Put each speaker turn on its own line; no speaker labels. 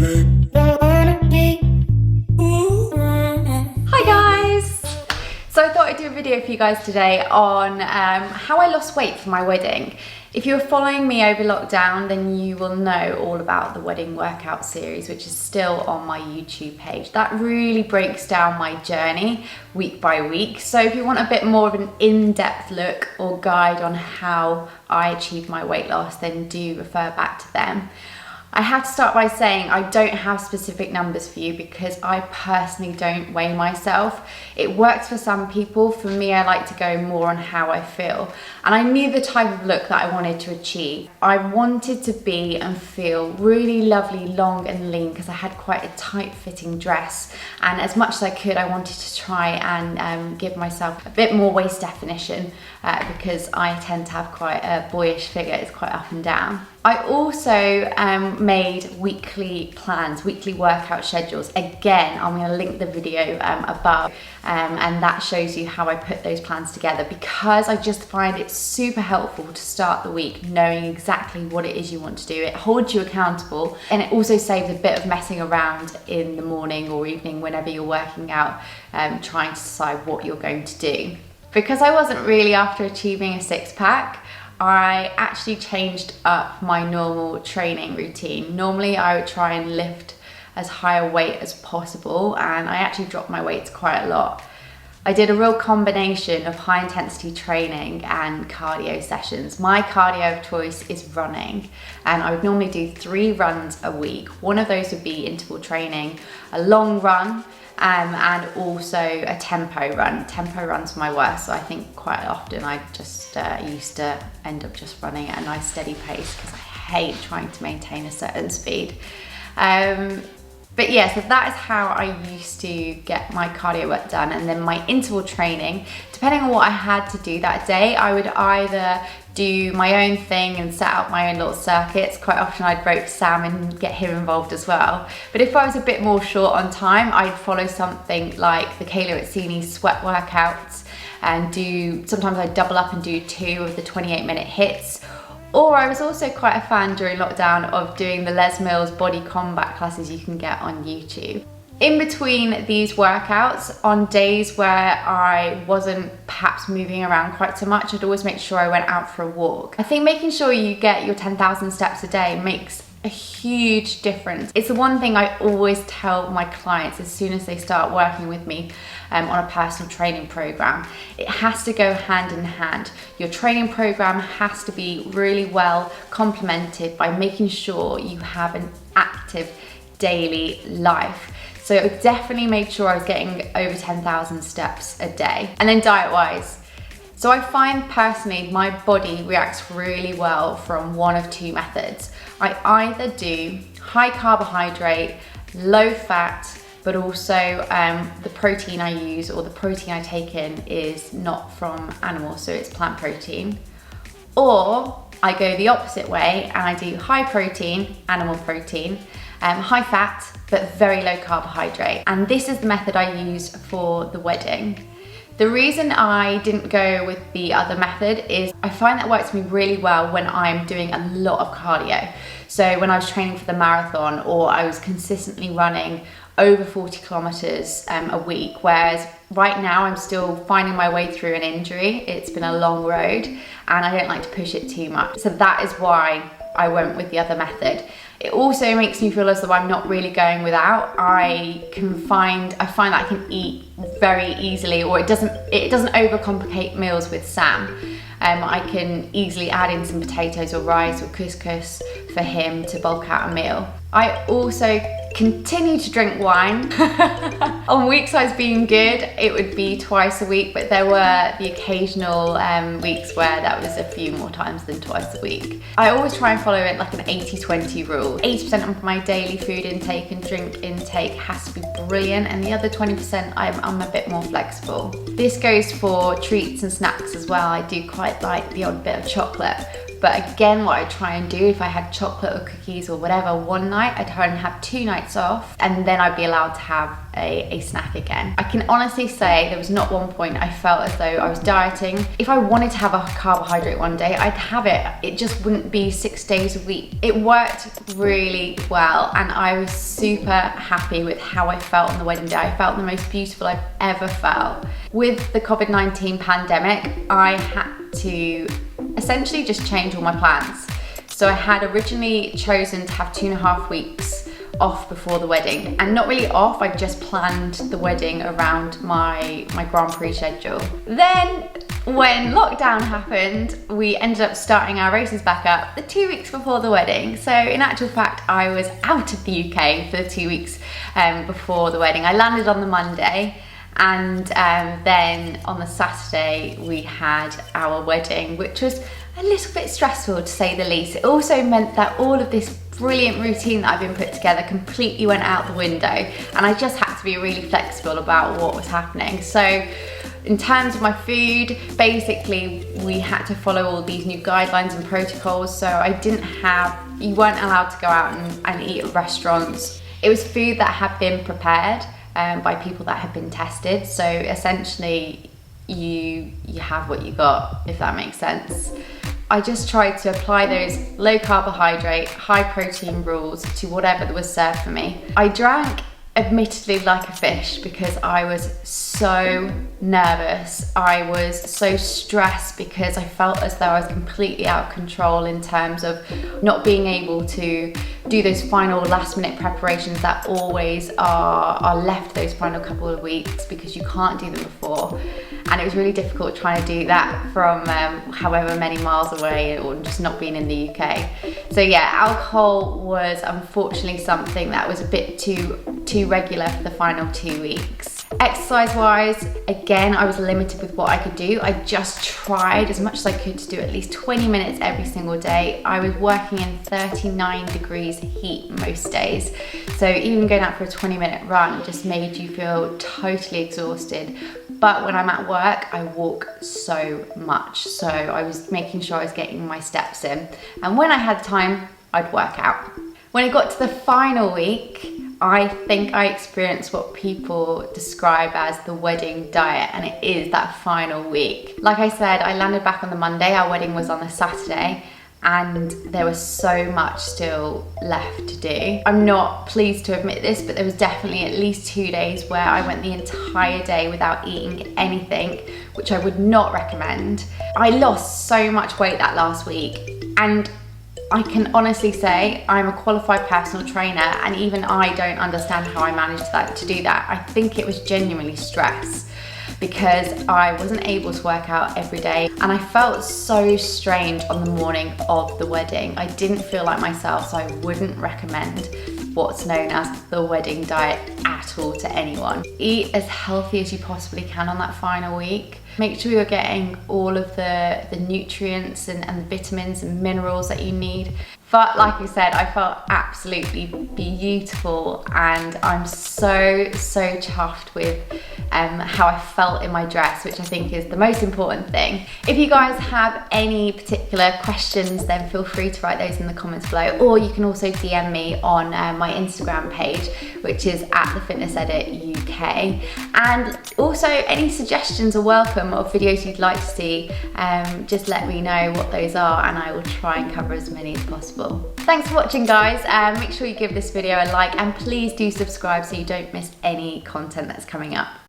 Hi guys! So I thought I'd do a video for you guys today on how I lost weight for my wedding. If you were following me over lockdown, then you will know all about the wedding workout series, which is still on my YouTube page. That really breaks down my journey week by week. So if you want a bit more of an in-depth look or guide on how I achieved my weight loss, then do refer back to them. I have to start by saying I don't have specific numbers for you because I personally don't weigh myself. It works for some people. For me, I like to go more on how I feel. And I knew the type of look that I wanted to achieve. I wanted to be and feel really lovely, long and lean because I had quite a tight fitting dress. And as much as I could, I wanted to try and give myself a bit more waist definition because I tend to have quite a boyish figure. It's quite up and down. I also made weekly plans, weekly workout schedules. Again, I'm going to link the video above and that shows you how I put those plans together because I just find it super helpful to start the week knowing exactly what it is you want to do. It holds you accountable and it also saves a bit of messing around in the morning or evening whenever you're working out, trying to decide what you're going to do. Because I wasn't really after achieving a six-pack, I actually changed up my normal training routine. Normally I would try and lift as high a weight as possible and I actually dropped my weights quite a lot. I did a real combination of high intensity training and cardio sessions. My cardio of choice is running and I would normally do 3 runs a week. One of those would be interval training, a long run, and also a tempo run. Tempo run's my worst, so I think quite often I just used to end up just running at a nice steady pace because I hate trying to maintain a certain speed. But yeah, so that is how I used to get my cardio work done. And then my interval training, depending on what I had to do that day, I would either do my own thing and set up my own little circuits. Quite often I'd rope Sam and get him involved as well. But if I was a bit more short on time, I'd follow something like the Kayla Itzini's sweat workouts and sometimes I'd double up and do 2 of the 28-minute hits. Or I was also quite a fan during lockdown of doing the Les Mills body combat classes you can get on YouTube. In between these workouts, on days where I wasn't perhaps moving around quite so much, I'd always make sure I went out for a walk. I think making sure you get your 10,000 steps a day makes a huge difference. It's the one thing I always tell my clients as soon as they start working with me on a personal training program. It has to go hand in hand. Your training program has to be really well complemented by making sure you have an active daily life. So I definitely made sure I was getting over 10,000 steps a day. And then diet-wise. So I find personally my body reacts really well from one of 2 methods. I either do high carbohydrate, low fat, but also the protein I use or the protein I take in is not from animals, so it's plant protein. Or I go the opposite way and I do high protein, animal protein, high fat, but very low carbohydrate. And this is the method I use for the wedding. The reason I didn't go with the other method is I find that works for me really well when I'm doing a lot of cardio. So when I was training for the marathon or I was consistently running over 40 kilometers a week, whereas right now I'm still finding my way through an injury. It's been a long road and I don't like to push it too much. So that is why I went with the other method. It also makes me feel as though I'm not really going without. I find that I can eat very easily, or it doesn't overcomplicate meals with Sam. I can easily add in some potatoes or rice or couscous for him to bulk out a meal. I also continue to drink wine. On weeks I was being good, it would be twice a week, but there were the occasional weeks where that was a few more times than twice a week. I always try and follow it like an 80-20 rule. 80% of my daily food intake and drink intake has to be brilliant, and the other 20% I'm a bit more flexible. This goes for treats and snacks as well. I do quite like the odd bit of chocolate, But again, what I try and do, if I had chocolate or cookies or whatever one night, I'd try and have 2 nights off, and then I'd be allowed to have a snack again. I can honestly say there was not one point I felt as though I was dieting. If I wanted to have a carbohydrate one day, I'd have it. It just wouldn't be 6 days a week. It worked really well, and I was super happy with how I felt on the wedding day. I felt the most beautiful I've ever felt. With the COVID-19 pandemic, I had to essentially just change all my plans. So I had originally chosen to have 2.5 weeks off before the wedding, and not really off, I just planned the wedding around my Grand Prix schedule. Then when lockdown happened, we ended up starting our races back up the 2 weeks before the wedding. So in actual fact, I was out of the UK for the 2 weeks before the wedding. I landed on the Monday, and then on the Saturday we had our wedding, which was a little bit stressful to say the least. It also meant that all of this brilliant routine that I've been put together completely went out the window, and I just had to be really flexible about what was happening. So in terms of my food, basically we had to follow all these new guidelines and protocols. So you weren't allowed to go out and eat at restaurants. It was food that had been prepared by people that had been tested. So essentially you have what you got, if that makes sense. I just tried to apply those low carbohydrate, high protein rules to whatever was served for me. I drank admittedly like a fish because I was so nervous. I was so stressed because I felt as though I was completely out of control in terms of not being able to do those final last minute preparations that always are left those final couple of weeks because you can't do them before. And it was really difficult trying to do that from however many miles away or just not being in the UK. So yeah, alcohol was unfortunately something that was a bit too regular for the final 2 weeks. Exercise wise, again, I was limited with what I could do. I just tried as much as I could to do at least 20 minutes every single day. I was working in 39 degrees heat most days. So even going out for a 20-minute run just made you feel totally exhausted. But when I'm at work, I walk so much. So I was making sure I was getting my steps in. And when I had time, I'd work out. When it got to the final week, I think I experienced what people describe as the wedding diet, and it is that final week. Like I said, I landed back on the Monday, our wedding was on the Saturday, and there was so much still left to do. I'm not pleased to admit this, but there was definitely at least 2 days where I went the entire day without eating anything, which I would not recommend. I lost so much weight that last week, and I can honestly say I'm a qualified personal trainer, and even I don't understand how I managed to do that. I think it was genuinely stress because I wasn't able to work out every day, and I felt so strange on the morning of the wedding. I didn't feel like myself, so I wouldn't recommend what's known as the wedding diet at all to anyone. Eat as healthy as you possibly can on that final week. Make sure you're getting all of the nutrients and the vitamins and minerals that you need. But like I said, I felt absolutely beautiful, and I'm so chuffed with how I felt in my dress, which I think is the most important thing. If you guys have any particular questions, then feel free to write those in the comments below, or you can also DM me on my Instagram page, which is @thefitnessedituk. And also any suggestions are welcome of videos you'd like to see. Just let me know what those are, and I will try and cover as many as possible. Thanks for watching, guys. Make sure you give this video a like, and please do subscribe so you don't miss any content that's coming up.